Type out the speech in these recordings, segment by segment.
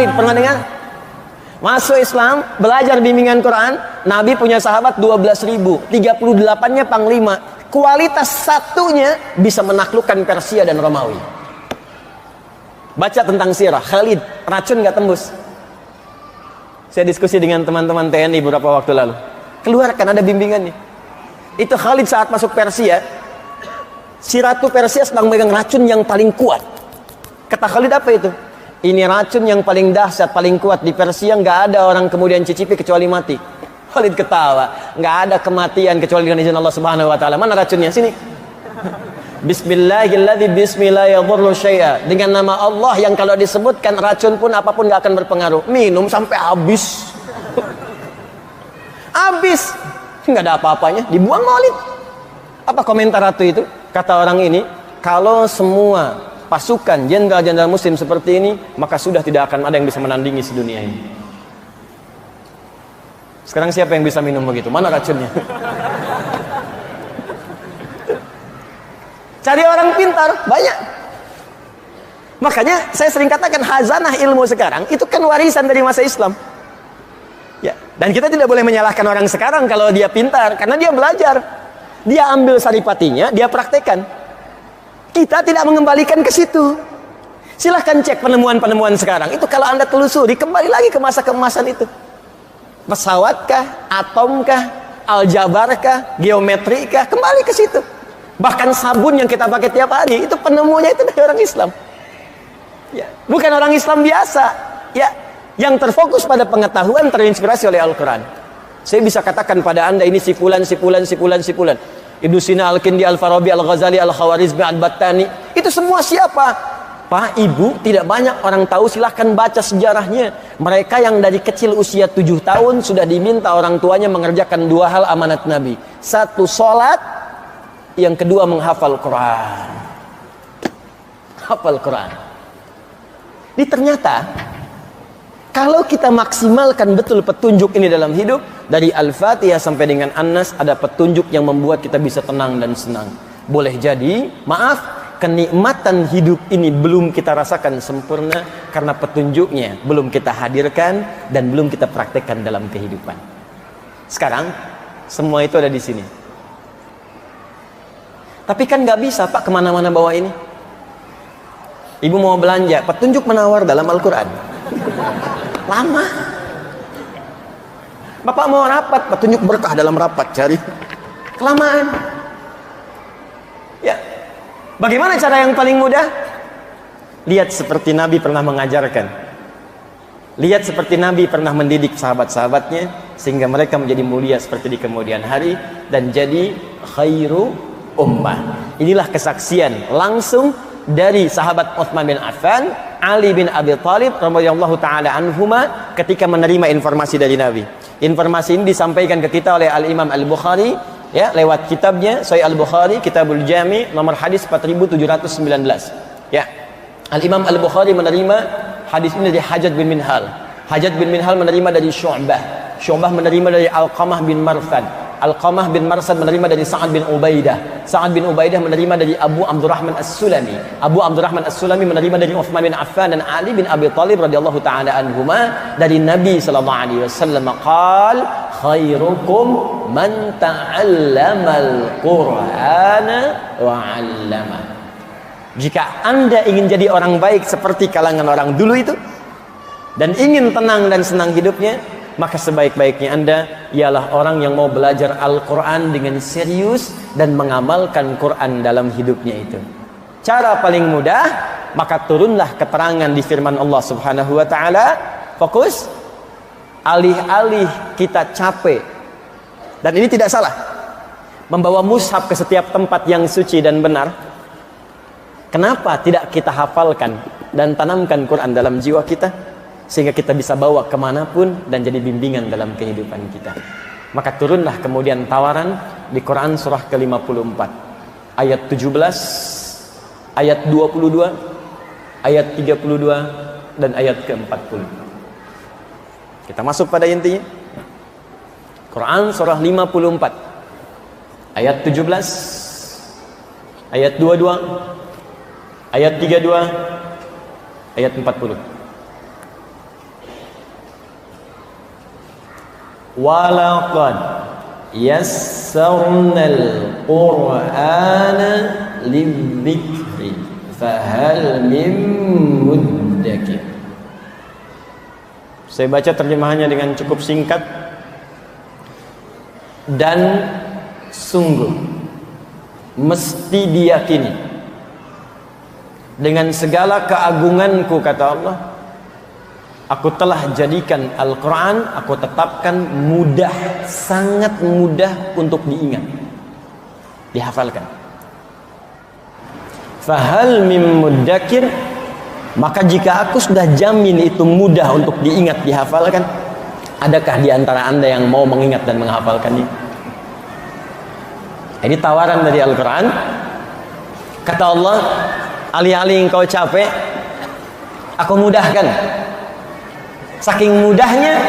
Khalid, pernah dengar? Masuk Islam, belajar bimbingan Quran. Nabi punya sahabat 12.000, 38-nya panglima. Kualitas satunya bisa menaklukkan Persia dan Romawi. Baca tentang sirah Khalid, racun nggak tembus. Saya diskusi dengan teman-teman TNI beberapa waktu lalu. Keluarkan, ada bimbingannya. Itu Khalid saat masuk Persia, si Ratu Persia sedang megang racun yang paling kuat. Kata Khalid, apa itu? Ini racun yang paling dahsyat, paling kuat di Persia, nggak ada orang kemudian cicipi kecuali mati. Khalid ketawa, nggak ada kematian kecuali dengan izin Allah Subhanahu Wa Taala. Mana racunnya? Sini. Bismillahilladzi bismillahirrahmanirrahim syai'a. Dengan nama Allah yang kalau disebutkan racun pun apapun nggak akan berpengaruh. Minum sampai habis. Habis. Nggak ada apa-apanya, dibuang Khalid. Apa komentar ratu itu? Kata orang ini, kalau semua pasukan jenderal-jenderal muslim seperti ini, maka sudah tidak akan ada yang bisa menandingi sedunia ini. Sekarang siapa yang bisa minum begitu? Mana racunnya? Cari orang pintar, banyak. Makanya saya sering katakan khazanah ilmu sekarang itu kan warisan dari masa Islam. Ya, dan kita tidak boleh menyalahkan orang sekarang kalau dia pintar, karena dia belajar. Dia ambil saripatinya, dia praktekkan. Kita tidak mengembalikan ke situ. Silahkan cek penemuan-penemuan sekarang. Itu kalau Anda telusuri, kembali lagi ke masa keemasan itu. Pesawatkah, atomkah, aljabarkah, geometrikah, kembali ke situ. Bahkan sabun yang kita pakai tiap hari, itu penemunya itu dari orang Islam. Ya, bukan orang Islam biasa. Ya, yang terfokus pada pengetahuan, terinspirasi oleh Al-Quran. Saya bisa katakan pada Anda ini si fulan. Ibnu Sina, Al-Kindi, Al-Farabi, Al-Ghazali, Al-Khawarizmi, Al-Battani. Itu semua siapa? Pak, Ibu, tidak banyak orang tahu, silahkan baca sejarahnya. Mereka yang dari kecil usia 7 tahun sudah diminta orang tuanya mengerjakan 2 hal amanat Nabi. 1, sholat. Yang kedua, menghafal Quran. Hafal Quran. Ini ternyata kalau kita maksimalkan betul petunjuk ini dalam hidup, dari Al-Fatihah sampai dengan An-Nas, ada petunjuk yang membuat kita bisa tenang dan senang. Boleh jadi, maaf, kenikmatan hidup ini belum kita rasakan sempurna karena petunjuknya belum kita hadirkan dan belum kita praktekkan dalam kehidupan. Sekarang, semua itu ada di sini. Tapi kan nggak bisa Pak kemana-mana bawa ini. Ibu mau belanja, petunjuk menawar dalam Al-Quran. Lama. Bapak mau rapat, petunjuk berkah dalam rapat, cari. Kelamaan. Ya. Bagaimana cara yang paling mudah? Lihat seperti Nabi pernah mengajarkan. Lihat seperti Nabi pernah mendidik sahabat-sahabatnya sehingga mereka menjadi mulia seperti di kemudian hari dan jadi khairu ummah. Inilah kesaksian langsung dari sahabat Utsman bin Affan, Ali bin Abi Thalib radhiyallahu taala anhuma ketika menerima informasi dari Nabi. Informasi ini disampaikan ke kita oleh Al-Imam Al-Bukhari ya, lewat kitabnya Sahih Al-Bukhari, Kitabul Jami, nomor hadis 4719. Ya. Al-Imam Al-Bukhari menerima hadis ini dari Hajjaj bin Minhal. Hajjaj bin Minhal menerima dari Syu'bah. Syu'bah menerima dari Alqamah bin Marthad. Alqamah bin Marsad menerima dari Sa'ad bin Ubaidah. Sa'ad bin Ubaidah menerima dari Abu Abdurrahman As-Sulami. Abu Abdurrahman As-Sulami menerima dari Utsman bin Affan dan Ali bin Abi Thalib radhiyallahu taala anhuma dari Nabi sallallahu alaihi wasallam qaal khairukum man ta'allamal Qur'ana wa 'allama. Jika Anda ingin jadi orang baik seperti kalangan orang dulu itu dan ingin tenang dan senang hidupnya, maka sebaik-baiknya Anda ialah orang yang mau belajar Al-Quran dengan serius dan mengamalkan Quran dalam hidupnya itu. Cara paling mudah, maka turunlah keterangan di firman Allah Subhanahu wa taala. Fokus. Alih-alih kita capek, dan ini tidak salah, membawa mushaf ke setiap tempat yang suci dan benar. Kenapa tidak kita hafalkan dan tanamkan Quran dalam jiwa kita sehingga kita bisa bawa kemanapun dan jadi bimbingan dalam kehidupan kita? Maka turunlah kemudian tawaran di Quran surah ke-54 ayat 17, ayat 22, ayat 32 dan ayat ke-40. Kita masuk pada intinya. Quran surah 54 ayat 17, ayat 22, ayat 32, ayat 40. walaqad yassarnal qur'ana lidzikri fahal min muddakir. Saya baca terjemahannya dengan cukup singkat. Dan sungguh mesti diyakini dengan segala keagunganku, kata Allah, aku telah jadikan Al-Quran, aku tetapkan mudah, sangat mudah untuk diingat, dihafalkan. Fahal mim muddakir, maka jika aku sudah jamin itu mudah untuk diingat, dihafalkan, adakah di antara Anda yang mau mengingat dan menghafalkannya? Ini tawaran dari Al-Quran. Kata Allah, alih-alih engkau capek, aku mudahkan. Saking mudahnya,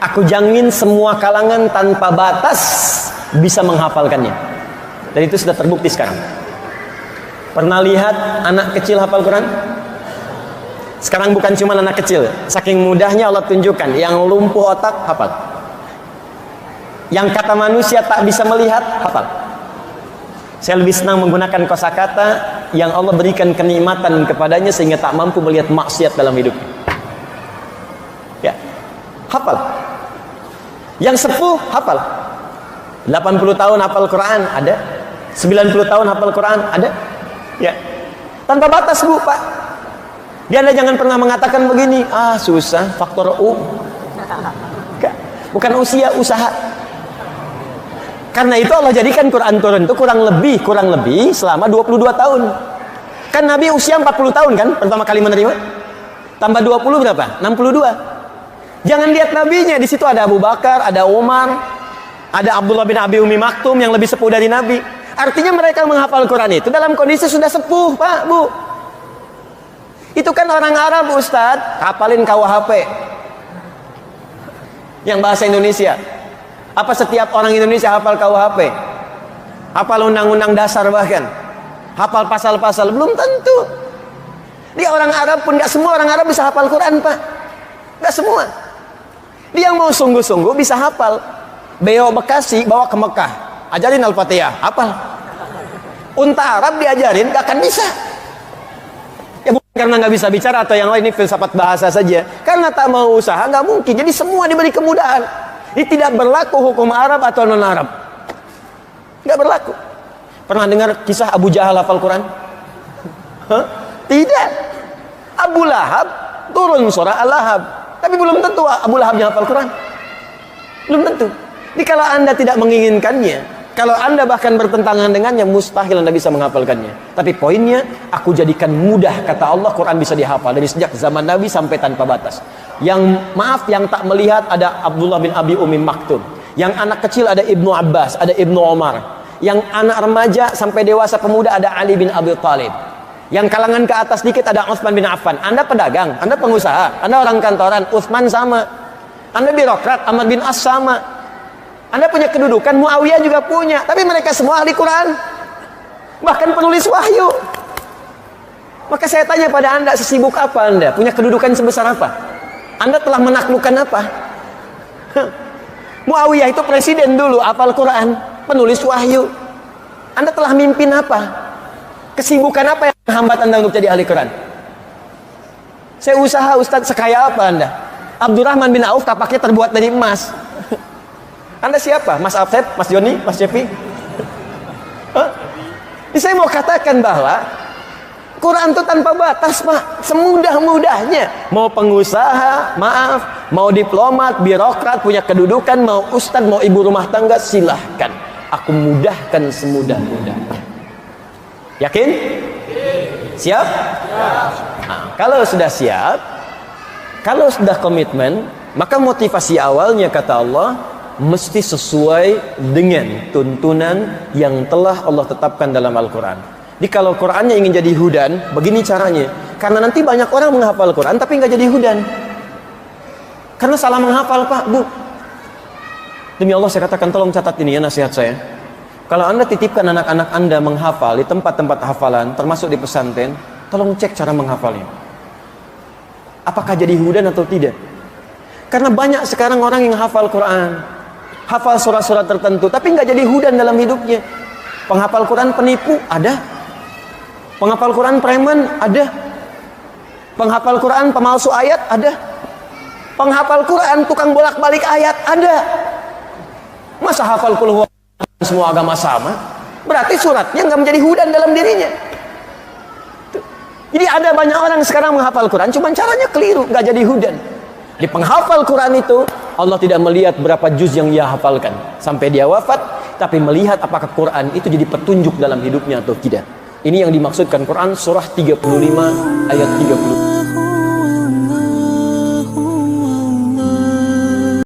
aku jamin semua kalangan tanpa batas bisa menghafalkannya. Dan itu sudah terbukti sekarang. Pernah lihat anak kecil hafal Quran? Sekarang bukan cuma anak kecil, saking mudahnya Allah tunjukkan, yang lumpuh otak hafal, yang kata manusia tak bisa melihat hafal. Saya lebih senang menggunakan kosakata yang Allah berikan kenikmatan kepadanya sehingga tak mampu melihat maksiat dalam hidupnya. Ya, hafal. Yang sepuh hafal. 80 tahun hafal Quran ada, 90 tahun hafal Quran ada. Ya, tanpa batas Bu, Pak. Dia Anda jangan pernah mengatakan begini, susah, faktor U. Bukan usia, usaha. Karena itu Allah jadikan Quran turun itu kurang lebih selama 22 tahun. Kan Nabi usia 40 tahun kan pertama kali menerima. Tambah 20 berapa? 62. Jangan lihat nabinya, di situ ada Abu Bakar, ada Umar, ada Abdullah bin Abi Umi Maktum yang lebih sepuh dari Nabi. Artinya mereka menghafal Quran itu dalam kondisi sudah sepuh, Pak, Bu. Itu kan orang Arab, Ustadz, hafalin KUHP yang bahasa Indonesia. Apa setiap orang Indonesia hafal KUHP? Hafal undang-undang dasar bahkan? Hafal pasal-pasal? Belum tentu. Dia orang Arab pun, gak semua orang Arab bisa hafal Quran, Pak. Gak semua. Dia yang mau sungguh-sungguh bisa hafal. Beo Bekasi bawa ke Mekah, ajarin Al-Fatihah, hafal. Unta Arab diajarin, gak akan bisa. Ya bukan karena gak bisa bicara atau yang lain, ini filsafat bahasa saja. Karena tak mau usaha, gak mungkin. Jadi semua diberi kemudahan. Ini tidak berlaku hukum Arab atau non-Arab. Tidak berlaku. Pernah dengar kisah Abu Jahal hafal Quran? Tidak. Abu Lahab turun surah Al-Lahab. Tapi belum tentu Abu Lahabnya hafal Quran. Belum tentu. Jadi kalau Anda tidak menginginkannya, kalau Anda bahkan bertentangan dengannya, mustahil Anda bisa menghafalkannya. Tapi poinnya, aku jadikan mudah, kata Allah, Quran bisa dihafal dari sejak zaman Nabi sampai tanpa batas. Yang maaf, yang tak melihat ada Abdullah bin Abi Umi Maktum. Yang anak kecil ada Ibnu Abbas, ada Ibnu Omar. Yang anak remaja sampai dewasa pemuda ada Ali bin Abi Thalib. Yang kalangan ke atas dikit ada Utsman bin Affan. Anda pedagang, Anda pengusaha, Anda orang kantoran, Utsman sama. Anda birokrat, Ahmad bin As sama. Anda punya kedudukan, Muawiyah juga punya. Tapi mereka semua ahli Quran. Bahkan penulis wahyu. Maka saya tanya pada Anda, sesibuk apa Anda? Punya kedudukan sebesar apa? Anda telah menaklukkan apa? Muawiyah itu presiden dulu, hafal Quran, penulis wahyu. Anda telah mimpin apa? Kesibukan apa yang menghambat Anda untuk jadi ahli Quran? Saya usaha, Ustadz, sekaya apa Anda? Abdurrahman bin Auf tapaknya terbuat dari emas. Anda siapa? Mas Afsep, Mas Joni, Mas Cepi? Jadi saya mau katakan bahwa Quran itu tanpa batas, Pak. Semudah-mudahnya. Mau pengusaha, maaf, mau diplomat, birokrat, punya kedudukan, mau ustadz, mau ibu rumah tangga, silahkan. Aku mudahkan semudah-mudahnya. Yakin? Siap? Nah, kalau sudah siap, kalau sudah komitmen, maka motivasi awalnya, kata Allah, mesti sesuai dengan tuntunan yang telah Allah tetapkan dalam Al-Quran. Jadi kalau Qurannya ingin jadi hudan, begini caranya. Karena nanti banyak orang menghafal Quran tapi nggak jadi hudan. Karena salah menghafal, Pak, Bu. Demi Allah saya katakan, tolong catat ini ya nasihat saya. Kalau Anda titipkan anak-anak Anda menghafal di tempat-tempat hafalan, termasuk di pesantren, tolong cek cara menghafalnya. Apakah jadi hudan atau tidak? Karena banyak sekarang orang yang hafal Quran, hafal surah-surah tertentu, tapi nggak jadi hudan dalam hidupnya. Penghafal Quran penipu, ada. Penghafal Quran preman, ada. Penghafal Quran pemalsu ayat, ada. Penghafal Quran tukang bolak-balik ayat, ada. Masa hafal qul huwallahu semua agama sama? Berarti suratnya nggak menjadi hudan dalam dirinya. Jadi ada banyak orang sekarang menghafal Quran, cuma caranya keliru, nggak jadi hudan. Di penghafal Quran itu Allah tidak melihat berapa juz yang dia hafalkan sampai dia wafat, tapi melihat apakah Quran itu jadi petunjuk dalam hidupnya atau tidak. Ini yang dimaksudkan Quran surah 35 ayat 30.